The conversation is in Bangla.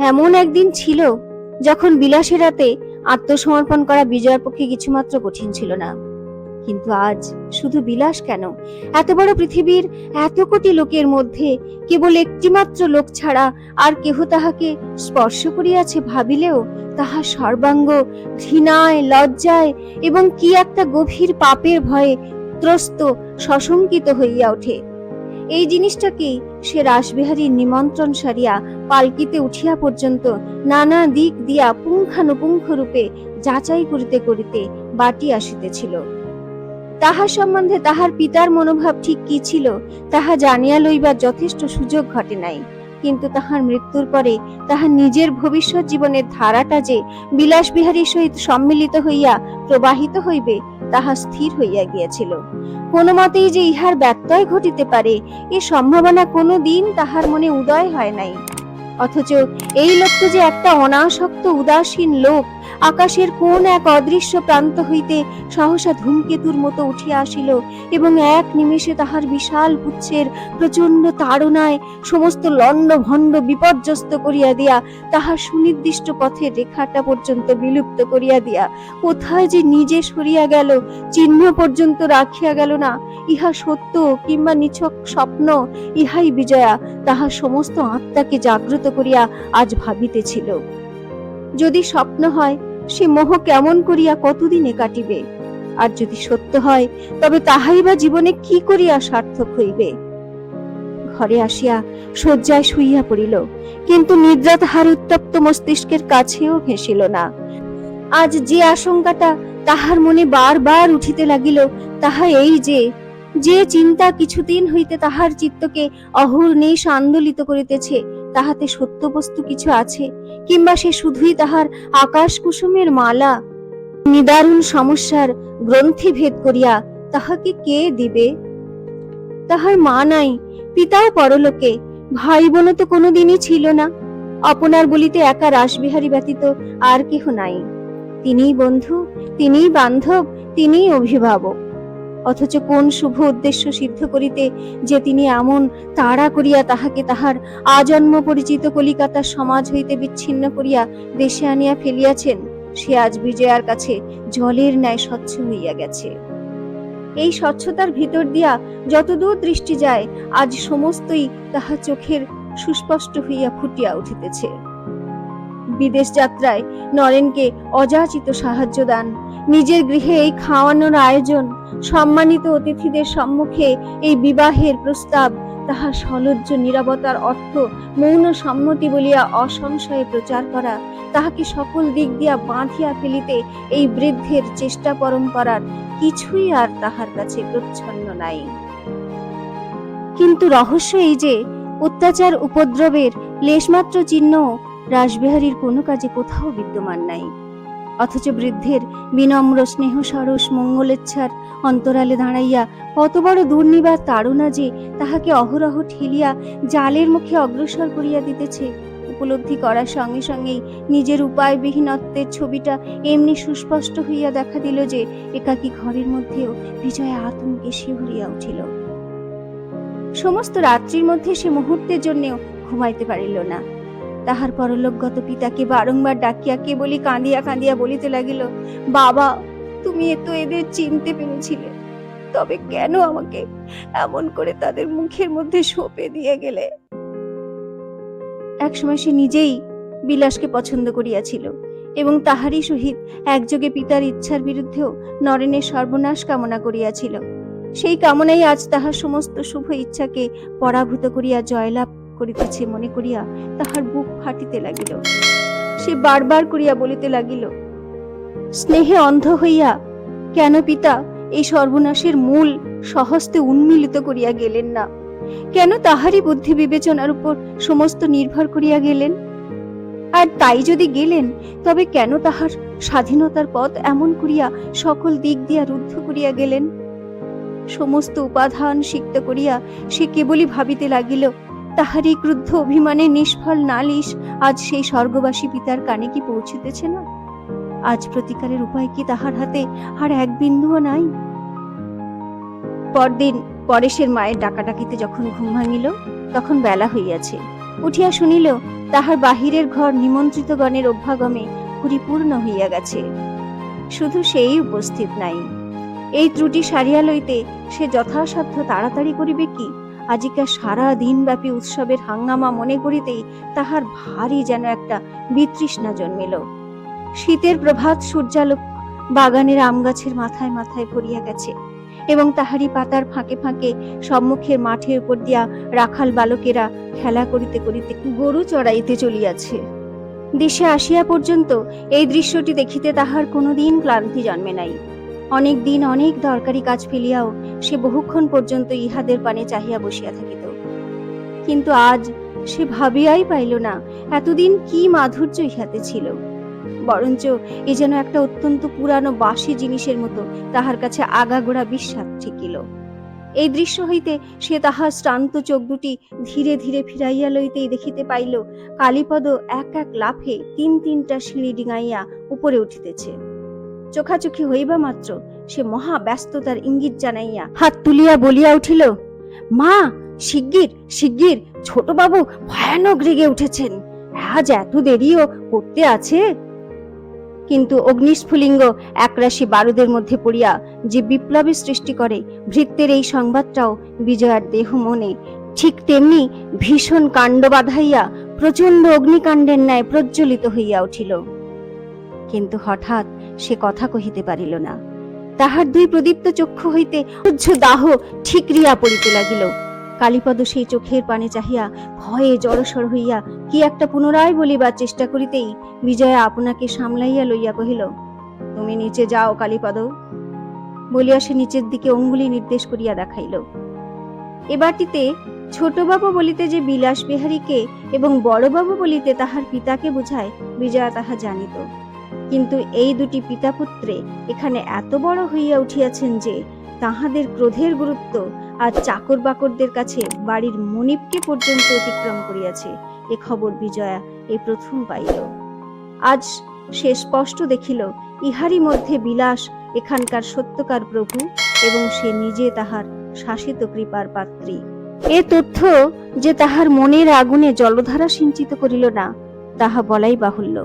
এমন একদিন ছিল যখন বিলাসের রাতে আত্মসমর্পণ করা বিজয়ের পক্ষে কিছুমাত্র কঠিন ছিল না। কিন্তু আজ শুধু বিলাস কেন, এত বড় পৃথিবীর এত কোটি লোকের মধ্যে কেবল একটিমাত্র লোক ছাড়া আর কেহ তাহাকে স্পর্শ করিয়াছে ভাবিলেও তাহার সর্বাঙ্গ ঘৃণায়, লজ্জায় এবং কি একটা গভীর পাপের ভয়ে ত্রস্ত, সশঙ্কিত হইয়া ওঠে। এই জিনিসটাকে সে রাসবিহারীর নিমন্ত্রণ সারিয়া পালকিতে উঠিয়া পর্যন্ত নানা দিক দিয়া পুঙ্খানুপুঙ্খ রূপে যাচাই করিতে করিতে বাটি আসিতেছিল। তাহার সম্বন্ধে তাহার পিতার মনোভাব ঠিক কি ছিল তাহা জানিয়া লইবার যথেষ্ট সুযোগ ঘটে নাই। কিন্তু তাহার মৃত্যুর পরে তাহার নিজের ভবিষ্যৎ জীবনের ধারাটা যে বিলাস বিহারীর সহিত সম্মিলিত হইয়া প্রবাহিত হইবে তাহা স্থির হইয়া গিয়াছিল। কোনো মতেই যে ইহার ব্যত্যয় ঘটিতে পারে এ সম্ভাবনা কোনো দিন তাহার মনে উদয় হয় নাই। অথচ এই লোকটা যে একটা অনাসক্ত উদাসীন লোক, আকাশের কোন এক অদৃশ্য প্রান্ত হইতে সহসা ধূমকেতুর মতো উঠিয়া আসিল এবং এক নিমেষে তাহার বিশাল পুচ্ছের প্রচন্ড তাড়নায় সমস্ত লন্ড ভণ্ড বিপর্যস্ত করিয়া দিয়া তাহার সুনির্দিষ্ট পথের রেখাটা পর্যন্ত বিলুপ্ত করিয়া দিয়া কোথায় যে নিজে সরিয়া গেল, চিহ্ন পর্যন্ত রাখিয়া গেল না, ইহা সত্য কিংবা নিছক স্বপ্ন, ইহাই বিজয়া তাহার সমস্ত আত্মাকে জাগ্রত করিয়া আজ ভাবিতেছিল। যদি স্বপ্ন হয় সে মোহ কেমন করিয়া কতদিনে কাটিবে, আর যদি সত্য হয় তবে তাহাই বা জীবনে কি করিয়া সার্থক হইবে। ঘরে আসিয়া শয্যায় শুইয়া পড়িল, কিন্তু নিদ্রা তাহার উত্তপ্ত মস্তিষ্কের কাছেও ঘেঁষিল না। আজ যে আশঙ্কাটা তাহার মনে বারবার উঠিতে লাগিল তাহা এই যে চিন্তা কিছুদিন হইতে তাহার চিত্তকে অহর্নিশ আন্দোলিত করিতেছে তাহাতে সত্য বস্তু কিছু আছে, কিংবা সে শুধুই তাহার আকাশ কুসুমের মালা। নিদারুণ সমস্যার গ্রন্থি ভেদ করিয়া তাহাকে কে দিবে? তাহার মা নাই, পিতাও পরলোকে, ভাই বোন তো কোনোদিনই ছিল না। আপনার বলিতে একা রাসবিহারী ব্যতীত আর কেহ নাই। তিনিই বন্ধু, তিনিই বান্ধব, তিনিই অভিভাবক। অথচ কোন শুভ উদ্দেশ্য সিদ্ধ করিতে যে তিনি এমন তাড়া করিয়া তাহাকে তাহার আজন্ম পরিচিত কলিকাতার সমাজ হইতে বিচ্ছিন্ন করিয়া দেশে আনিয়া ফেলিয়াছেন, সে আজ বিজয়ার কাছে জলের ন্যায় স্বচ্ছ হইয়া গেছে। এই স্বচ্ছতার ভিতর দিয়া যতদূর দৃষ্টি যায় আজ সমস্তই তাহার চোখের সুস্পষ্ট হইয়া ফুটিয়া উঠিতেছে। বিদেশ যাত্রায় নরেনকে অযাচিত সাহায্য দান, নিজের গৃহে এই খাওয়ানোর আয়োজন, সম্মানিত অতিথিদের সম্মুখে এই বিবাহের প্রস্তাব, তাহার সলজ্জ নীরবতার অর্থ মৌন সম্মতি বলিয়া অসংশয়ে প্রচার করা, তাহাকে সকল দিক দিয়া বাঁধিয়া ফেলিতে এই বৃদ্ধের চেষ্টা পরম্পরার কিছুই আর তাহার কাছে প্রচ্ছন্ন নাই। কিন্তু রহস্য এই যে অত্যাচার উপদ্রবের লেশমাত্র চিহ্ন রাসবিহারীর কোনো কাজে কোথাও বিদ্যমান নাই। অথচ বৃদ্ধের বিনম্র স্নেহ সরস মঙ্গলেচ্ছার অন্তরালে দাঁড়াইয়া কত বড় দুর্নিবার তাড়না যে তাহাকে অহরহ ঠেলিয়া জালের মুখে অগ্রসর করিয়া দিতেছে, উপলব্ধি করার সঙ্গে সঙ্গেই নিজের উপায়বিহীনত্বের ছবিটা এমনি সুস্পষ্ট হইয়া দেখা দিল যে একাকী ঘরের মধ্যেও বিজয়া আতঙ্কে শিহরিয়া উঠিল। সমস্ত রাত্রির মধ্যে সে মুহূর্তের জন্যেও ঘুমাইতে পারিল না। তাহার পরলোকগত পিতাকে বারংবার ডাকিয়া কেবলই কাঁদিয়া কাঁদিয়া বলিতে লাগিল, বাবা, তুমি তো এদের চিনতে পেরেছিলে, তবে কেন আমাকে এমন করে তাদের মুখের মধ্যে সঁপে দিয়ে গেলে? একসময় সে নিজেই বিলাসকে পছন্দ করিয়াছিল এবং তাহারই সহিত একযোগে পিতার ইচ্ছার বিরুদ্ধেও নরেনের সর্বনাশ কামনা করিয়াছিল। সেই কামনাই আজ তাহার সমস্ত শুভ ইচ্ছাকে পরাভূত করিয়া জয়লাভ করিতেছে মনে করিয়া তাহার বুক ফাটিতে লাগিল। সে বারবার করিয়া বলিতে লাগিল, স্নেহে অন্ধ হইয়া কেন পিতা এই সর্বনাশের মূল সহস্তে উন্মিলিত করিয়া গেলেন না? কেন তাহারই বুদ্ধি বিবেচনার উপর সমস্ত নির্ভর করিয়া গেলেন? আর তাই যদি গেলেন তবে কেন তাহার স্বাধীনতার পথ এমন করিয়া সকল দিক দিয়া রুদ্ধ করিয়া গেলেন? সমস্ত উপাদান সিক্ত করিয়া সে কেবলই ভাবিতে লাগিল, তাহারই ক্রুদ্ধ অভিমানে নিষ্ফল নালিশ আজ সেই স্বর্গবাসী পিতার কানে কি পৌঁছিতেছে না? আজ প্রতিকারের উপায় কি তাহার হাতে আর এক বিন্দুও নাই? পরদিন পরেশের মায়ের ডাকাডাকিতে যখন ঘুম ভাঙিল তখন বেলা হইয়াছে। উঠিয়া শুনিল তাহার বাহিরের ঘর নিমন্ত্রিতগণের অভ্যাগমে পরিপূর্ণ হইয়া গেছে, শুধু সেই উপস্থিত নাই। এই ত্রুটি সারিয়া লইতে সে যথাসাধ্য তাড়াতাড়ি করিবে কি, আজিকার সারা দিন ব্যাপী উৎসবের হাঙ্গামা মনে করিতেই তাহার ভারী যেন একটা বিতৃষ্ণা জন্মিল। শীতের প্রভাত সূর্যালোক বাগানের আম গাছের মাথায় মাথায় ভরিয়া গেছে এবং তাহারি পাতার ফাঁকে ফাঁকে সম্মুখের মাঠের উপর দিয়া রাখাল বালকেরা খেলা করিতে করিতে গরু চড়াইতে চলিয়াছে। দেশে আসিয়া পর্যন্ত এই দৃশ্যটি দেখিতে তাহার কোনোদিন ক্লান্তি জন্মে নাই। অনেক দিন অনেক দরকারি কাজ ফেলিয়াও সে বহুক্ষণ পর্যন্ত ইহাদের পানে চাহিয়া বসিয়া থাকিত, কিন্তু আজ সে ভাবিয়াই পাইল না এতদিন কি মাধুর্য ইহাতে ছিল। বরঞ্চ এ যেন একটা অত্যন্ত পুরানো বাসি জিনিসের মতো তাহার কাছে আগাগোড়া বিস্বাদ ঠেকিল। এই দৃশ্য হইতে সে তাহার শ্রান্ত চোখ দুটি ধীরে ধীরে ফিরাইয়া লইতেই দেখিতে পাইল কালীপদ এক এক লাফে ৩-৩টা সিঁড়ি ডিঙাইয়া উপরে উঠিতেছে। চোখাচোখি হইবা মাত্র সে মহা ব্যস্ততার ইঙ্গিত জানাইয়া হাত তুলিয়া বলিয়া উঠিল, মা, শিগগির শিগগির, ছোট বাবু ভয়ানক রেগে উঠেছেন, আজ এত দেরিও করতে আছে। কিন্তু অগ্নিস্ফুলিঙ্গ একরাশি বারুদের মধ্যে পড়িয়া যে বিপ্লবের সৃষ্টি করে, ভৃত্যের এই সংবাদটাও বিজয়ার দেহ মনে ঠিক তেমনি ভীষণ কাণ্ড বাঁধাইয়া প্রচন্ড অগ্নিকাণ্ডের ন্যায় প্রজ্বলিত হইয়া উঠিল। কিন্তু হঠাৎ সে কথা কহিতে পারিল না। তাহার দুই প্রদীপ্ত চক্ষু হইতে দাহ ঠিকরিয়া পড়িতে লাগিল। কালীপদ সেই চোখের পানে চাহিয়া ভয়ে জড়সড় হইয়া কি একটা পুনরায় বলিবার চেষ্টা করিতেই বিজয়া আপনাকে সামলাইয়া লইয়া কহিল, তুমি নিচে যাও কালীপদ। বলিয়া সে নিচের দিকে অঙ্গুলি নির্দেশ করিয়া দেখাইল। এবারটিতে ছোটবাবু বলিতে যে বিলাস বিহারীকে এবং বড়বাবু বলিতে তাহার পিতাকে বুঝায় বিজয়া তাহা জানিত, কিন্তু এই দুটি পিতাপুত্রে এখানে এত বড় হইয়া উঠিয়াছেন যে তাহাদের ক্রোধের গুরুত্ব আর চাকর বাকরদের কাছে বাড়ির মনিবকে পর্যন্ত অতিক্রম করিয়াছে, এ খবর বিজয়া এই প্রথম পাইল। আজ সে স্পষ্ট দেখিল ইহারই মধ্যে বিলাস এখানকার সত্যকার প্রভু এবং সে নিজে তাহার শাসিত কৃপার পাত্রী। এ তথ্য যে তাহার মনের আগুনে জলধারা সিঞ্চিত করিল না, তাহা বলাই বাহুল্য।